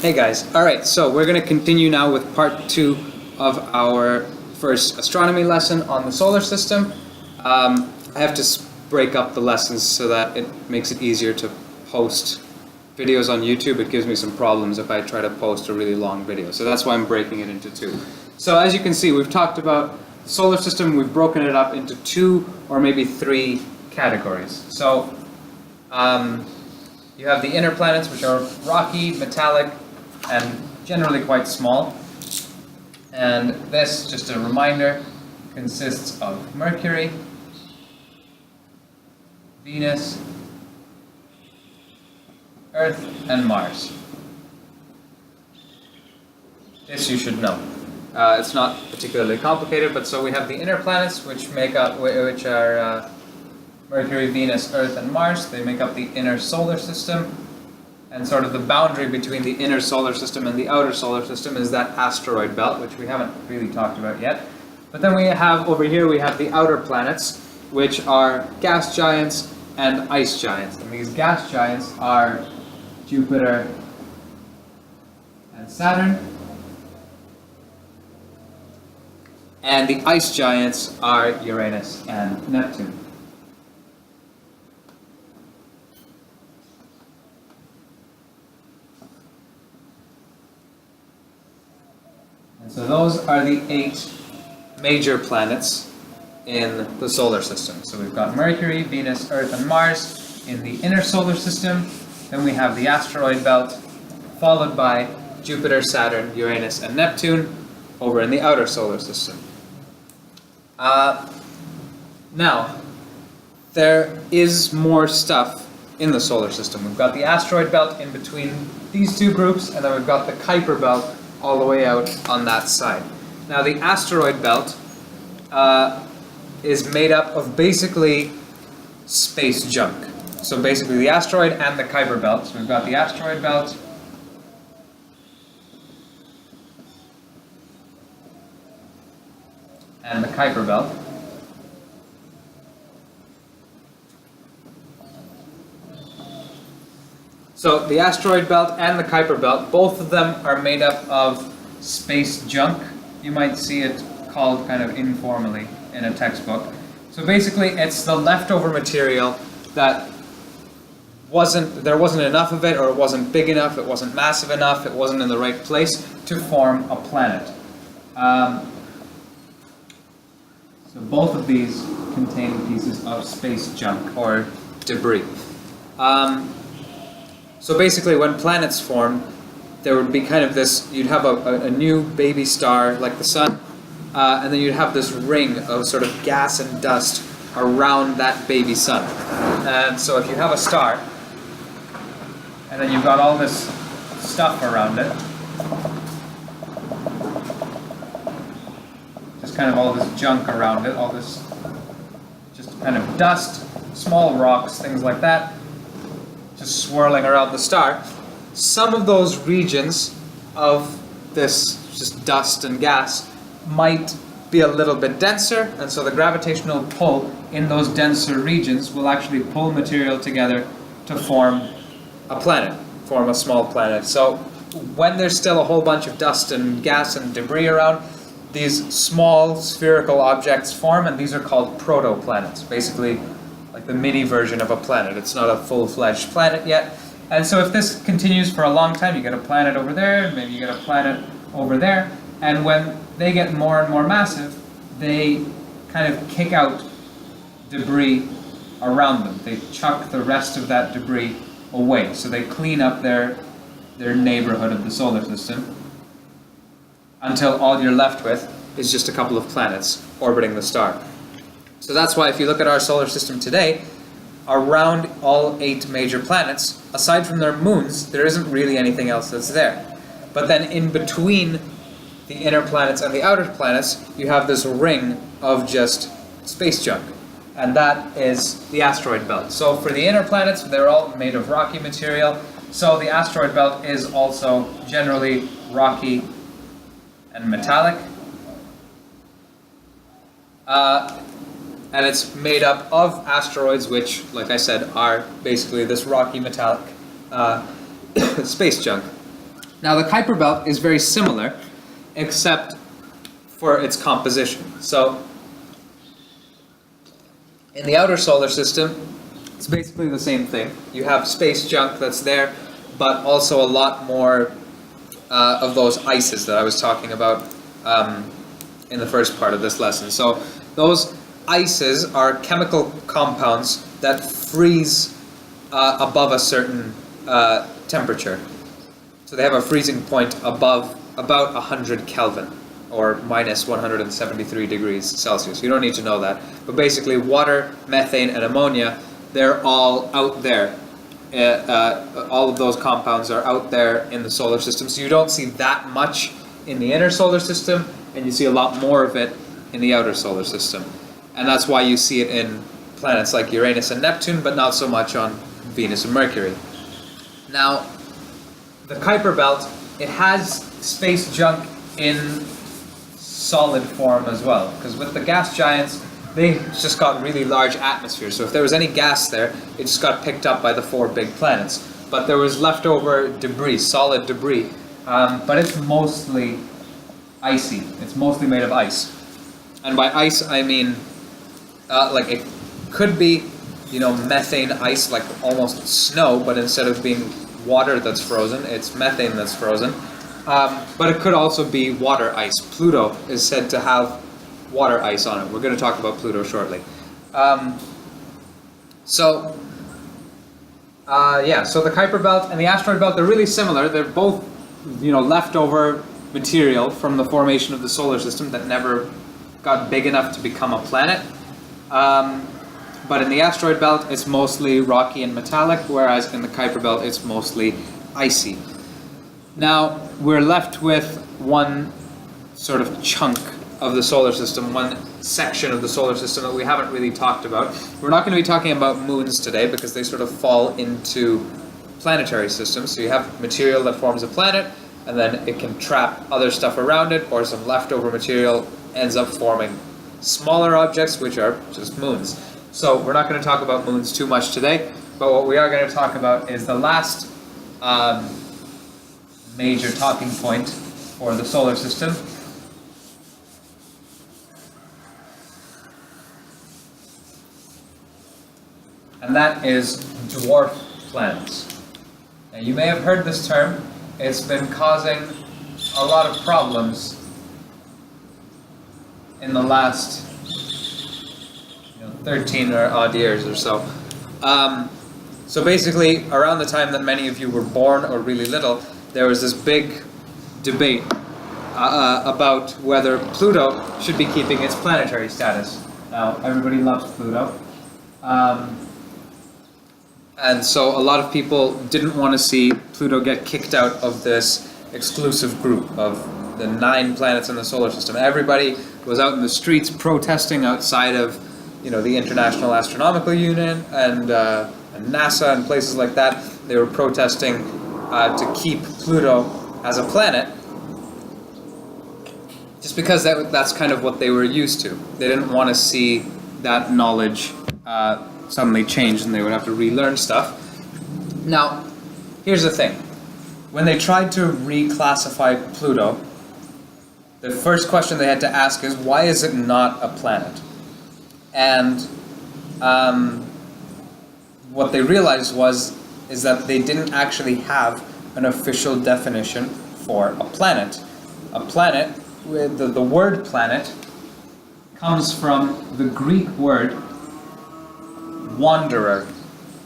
Hey guys, alright, so we're going to continue now with part 2 of our first astronomy lesson on the solar system. I have to break up the lessons so that it makes it easier to post videos on YouTube. It gives me some problems if I try to post a really long video, so that's why I'm breaking it into 2. So as you can see, we've talked about the solar system, we've broken it up into 2 or maybe 3 categories. So you have the inner planets, which are rocky, metallic, and generally quite small. And this, just a reminder, consists of Mercury, Venus, Earth, and Mars. This you should know. It's not particularly complicated, but so we have the inner planets, which are Mercury, Venus, Earth, and Mars. They make up the inner solar system. And sort of the boundary between the inner solar system and the outer solar system is that asteroid belt, which we haven't really talked about yet. But then we have, over here, we have the outer planets, which are gas giants and ice giants. And these gas giants are Jupiter and Saturn. And the ice giants are Uranus and Neptune. And so those are the 8 major planets in the solar system. So we've got Mercury, Venus, Earth, and Mars in the inner solar system. Then we have the asteroid belt, followed by Jupiter, Saturn, Uranus, and Neptune over in the outer solar system. Now, there is more stuff in the solar system. We've got the asteroid belt in between these 2 groups, and then we've got the Kuiper belt all the way out on that side. Now, the asteroid belt is made up of basically space junk. So basically the asteroid and the Kuiper belt. So we've got the asteroid belt, and the Kuiper belt. So the asteroid belt and the Kuiper belt, both of them are made up of space junk. You might see it called kind of informally in a textbook. So basically it's the leftover material that there wasn't enough of it, or it wasn't big enough, it wasn't massive enough, it wasn't in the right place to form a planet. So both of these contain pieces of space junk or debris. So basically when planets form, there would be kind of this, you'd have a new baby star like the sun, and then you'd have this ring of sort of gas and dust around that baby sun. And so if you have a star, and then you've got all this stuff around it, just kind of all this junk around it, all this just kind of dust, small rocks, things like that, just swirling around the star. Some of those regions of this just dust and gas might be a little bit denser, and so the gravitational pull in those denser regions will actually pull material together to form a planet, form a small planet. So when there's still a whole bunch of dust and gas and debris around, these small spherical objects form, and these are called protoplanets, basically like the mini version of a planet. It's not a full-fledged planet yet. And so if this continues for a long time, you get a planet over there, maybe you get a planet over there, and when they get more and more massive, they kind of kick out debris around them. They chuck the rest of that debris away. So they clean up their neighborhood of the solar system until all you're left with is just a couple of planets orbiting the star. So that's why if you look at our solar system today, around all 8 major planets, aside from their moons, there isn't really anything else that's there. But then in between the inner planets and the outer planets, you have this ring of just space junk. And that is the asteroid belt. So for the inner planets, they're all made of rocky material. So the asteroid belt is also generally rocky and metallic. And it's made up of asteroids, which, like I said, are basically this rocky metallic space junk. Now the Kuiper Belt is very similar, except for its composition. So in the outer solar system, it's basically the same thing. You have space junk that's there, but also a lot more of those ices that I was talking about in the first part of this lesson. So those ices are chemical compounds that freeze above a certain temperature. So they have a freezing point above about 100 Kelvin, or minus 173 degrees Celsius. You don't need to know that. But basically water, methane, and ammonia, they're all out there. All of those compounds are out there in the solar system. So you don't see that much in the inner solar system, and you see a lot more of it in the outer solar system. And that's why you see it in planets like Uranus and Neptune, but not so much on Venus and Mercury. Now, the Kuiper Belt, it has space junk in solid form as well, because with the gas giants, they just got really large atmospheres. So if there was any gas there, it just got picked up by the 4 big planets. But there was leftover debris, solid debris, but it's mostly icy. It's mostly made of ice. And by ice, I mean, like it could be, methane ice, like almost snow, but instead of being water that's frozen, it's methane that's frozen. But it could also be water ice. Pluto is said to have water ice on it. We're going to talk about Pluto shortly. So the Kuiper Belt and the asteroid belt, they're really similar. They're both, leftover material from the formation of the solar system that never got big enough to become a planet. But in the asteroid belt, it's mostly rocky and metallic, whereas in the Kuiper Belt, it's mostly icy. Now, we're left with one sort of chunk of the solar system, one section of the solar system that we haven't really talked about. We're not going to be talking about moons today because they sort of fall into planetary systems. So you have material that forms a planet, and then it can trap other stuff around it, or some leftover material ends up forming smaller objects, which are just moons. So we're not going to talk about moons too much today, but what we are going to talk about is the last major talking point for the solar system. And that is dwarf planets. Now, you may have heard this term. It's been causing a lot of problems in the last 13 or odd years or so. So basically, around the time that many of you were born or really little, there was this big debate about whether Pluto should be keeping its planetary status. Now, everybody loves Pluto. And so a lot of people didn't want to see Pluto get kicked out of this exclusive group of the 9 planets in the solar system. Everybody was out in the streets protesting outside of the International Astronomical Union and NASA and places like that. They were protesting to keep Pluto as a planet, just because that's kind of what they were used to. They didn't want to see that knowledge suddenly change, and they would have to relearn stuff. Now, here's the thing. When they tried to reclassify Pluto, the first question they had to ask is, why is it not a planet? And what they realized is that they didn't actually have an official definition for a planet. A planet, with the word planet, comes from the Greek word wanderer,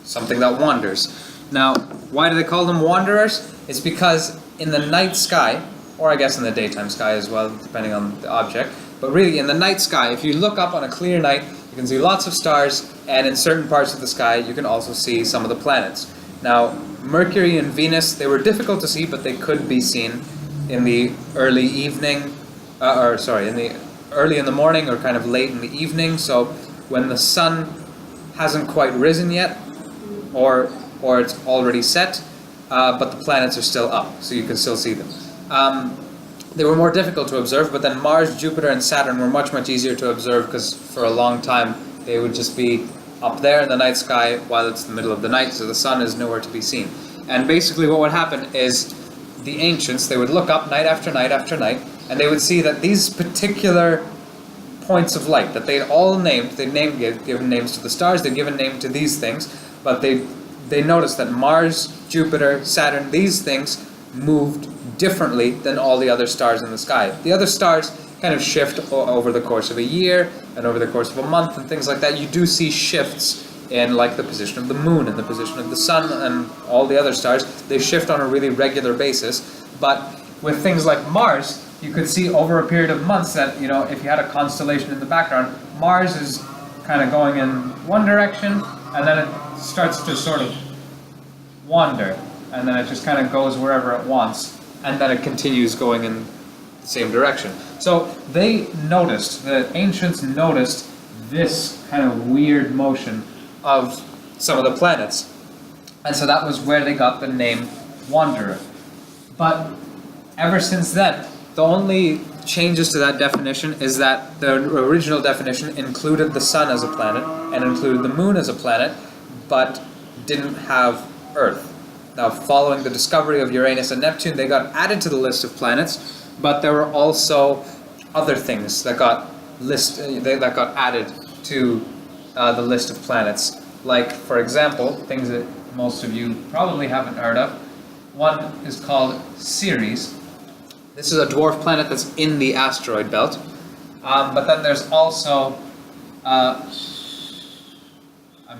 something that wanders. Now, why do they call them wanderers? It's because in the night sky, or I guess in the daytime sky as well, depending on the object, but really in the night sky, if you look up on a clear night, you can see lots of stars, and in certain parts of the sky, you can also see some of the planets. Now, Mercury and Venus, they were difficult to see, but they could be seen in the early evening, early in the morning or kind of late in the evening. So when the sun hasn't quite risen yet, or it's already set, but the planets are still up, so you can still see them. They were more difficult to observe, but then Mars, Jupiter, and Saturn were much, much easier to observe because for a long time they would just be up there in the night sky while it's the middle of the night, so the sun is nowhere to be seen. And basically what would happen is the ancients, they would look up night after night after night, and they would see that these particular points of light that they'd all named, given names to the stars, they'd given name to these things, but they noticed that Mars, Jupiter, Saturn, these things moved differently than all the other stars in the sky. The other stars kind of shift over the course of a year and over the course of a month and things like that. You do see shifts in like the position of the moon and the position of the sun and all the other stars. They shift on a really regular basis. But with things like Mars, you could see over a period of months that, you know, if you had a constellation in the background, Mars is kind of going in one direction, and then it starts to sort of wander, and then it just kind of goes wherever it wants, and then it continues going in the same direction. So they noticed, the ancients noticed this kind of weird motion of some of the planets. And so that was where they got the name Wanderer. But ever since then, the only changes to that definition is that the original definition included the sun as a planet and included the moon as a planet, but didn't have Earth. Now, following the discovery of Uranus and Neptune, they got added to the list of planets, but there were also other things that got added to the list of planets. Like, for example, things that most of you probably haven't heard of. One is called Ceres. This is a dwarf planet that's in the asteroid belt. But then there's also, I'm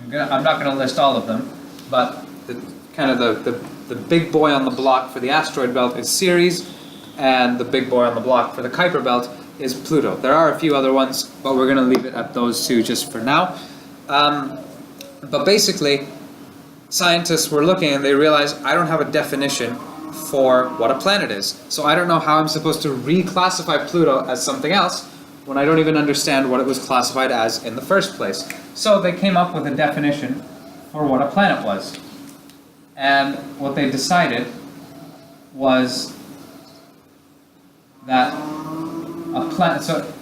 not going to list all of them, but the big boy on the block for the asteroid belt is Ceres, and the big boy on the block for the Kuiper belt is Pluto. There are a few other ones, but we're going to leave it at those two just for now. But basically, scientists were looking and they realized, I don't have a definition for what a planet is. So I don't know how I'm supposed to reclassify Pluto as something else when I don't even understand what it was classified as in the first place. So they came up with a definition for what a planet was. And what they decided was that a planet, so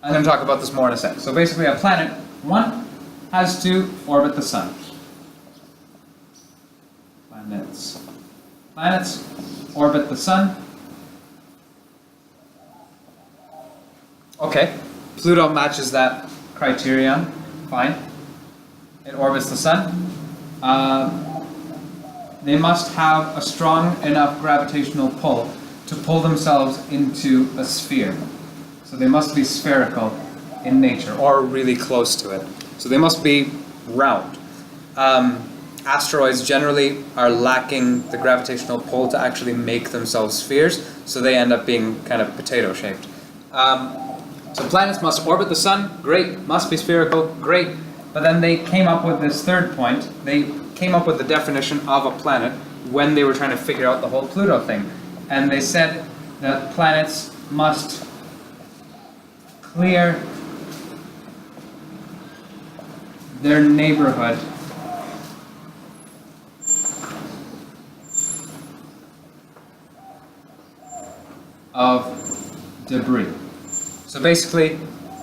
I'm going to talk about this more in a sec. So basically a planet, one, has to orbit the sun. Planets orbit the sun. Okay, Pluto matches that criterion, fine. It orbits the sun. They must have a strong enough gravitational pull to pull themselves into a sphere. So they must be spherical in nature, or really close to it. So they must be round. Asteroids generally are lacking the gravitational pull to actually make themselves spheres, so they end up being kind of potato-shaped. So planets must orbit the sun, great. Must be spherical, great. But then they came up with this third point. They came up with the definition of a planet when they were trying to figure out the whole Pluto thing. And they said that planets must clear their neighborhood of debris. So basically,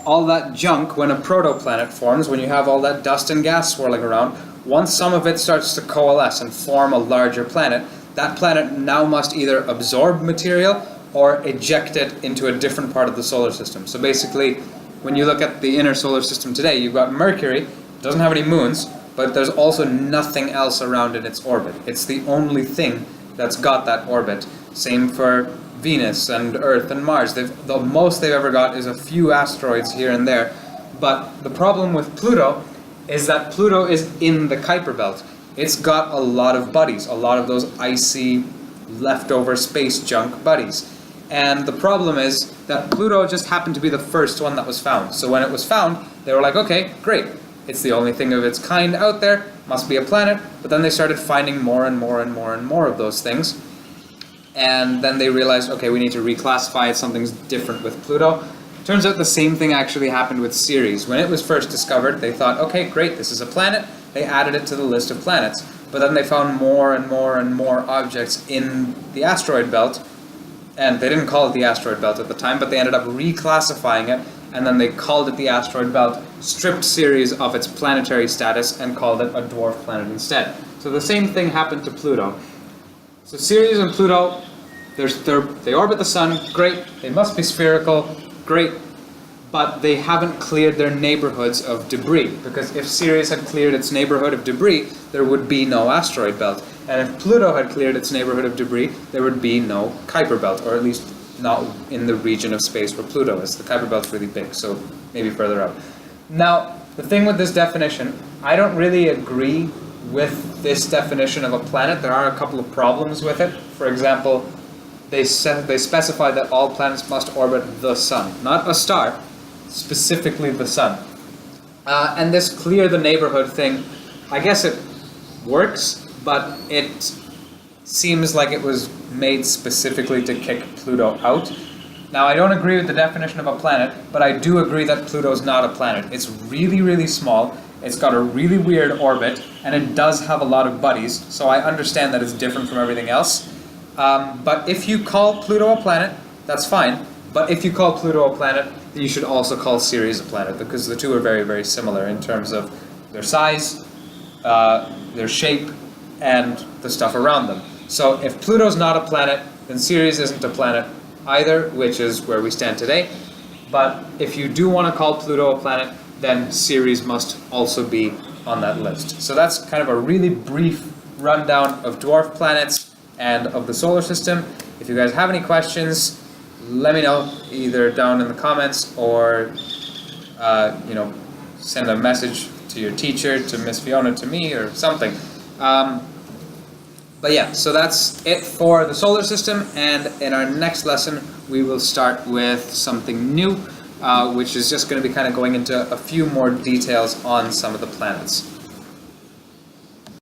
all that junk, when a protoplanet forms, when you have all that dust and gas swirling around, once some of it starts to coalesce and form a larger planet, that planet now must either absorb material or eject it into a different part of the solar system. So basically, when you look at the inner solar system today, you've got Mercury, doesn't have any moons, but there's also nothing else around in its orbit. It's the only thing that's got that orbit. Same for Venus and Earth and Mars. The most they've ever got is a few asteroids here and there. But the problem with Pluto is that Pluto is in the Kuiper belt. It's got a lot of buddies, a lot of those icy, leftover space junk buddies. And the problem is that Pluto just happened to be the first one that was found. So when it was found, they were like, okay, great. It's the only thing of its kind out there, must be a planet. But then they started finding more and more and more and more of those things. And then they realized, okay, we need to reclassify it, something's different with Pluto. Turns out the same thing actually happened with Ceres. When it was first discovered, they thought, okay, great, this is a planet. They added it to the list of planets. But then they found more and more and more objects in the asteroid belt. And they didn't call it the asteroid belt at the time, but they ended up reclassifying it, and then they called it the asteroid belt, stripped Ceres of its planetary status, and called it a dwarf planet instead. So the same thing happened to Pluto. So Ceres and Pluto, they orbit the sun, great. They must be spherical, great. But they haven't cleared their neighborhoods of debris, because if Ceres had cleared its neighborhood of debris, there would be no asteroid belt. And if Pluto had cleared its neighborhood of debris, there would be no Kuiper belt, or at least not in the region of space where Pluto is. The Kuiper belt's really big, so maybe further out. Now, the thing with this definition, I don't really agree with this definition of a planet. There are a couple of problems with it. For example, they specify that all planets must orbit the sun, not a star, specifically the sun. And this clear the neighborhood thing, I guess it works, but it seems like it was made specifically to kick Pluto out. Now, I don't agree with the definition of a planet, but I do agree that Pluto's not a planet. It's really, really small, it's got a really weird orbit, and it does have a lot of buddies, so I understand that it's different from everything else. But if you call Pluto a planet, that's fine. But if you call Pluto a planet, then you should also call Ceres a planet, because the two are very, very similar in terms of their size, their shape, and the stuff around them. So if Pluto's not a planet, then Ceres isn't a planet either, which is where we stand today. But if you do want to call Pluto a planet, then Ceres must also be on that list. So that's kind of a really brief rundown of dwarf planets and of the solar system. If you guys have any questions, let me know, either down in the comments or send a message to your teacher, to Miss Fiona, to me, or something. But yeah, so that's it for the solar system, and in our next lesson we will start with something new, which is just going to be kind of going into a few more details on some of the planets.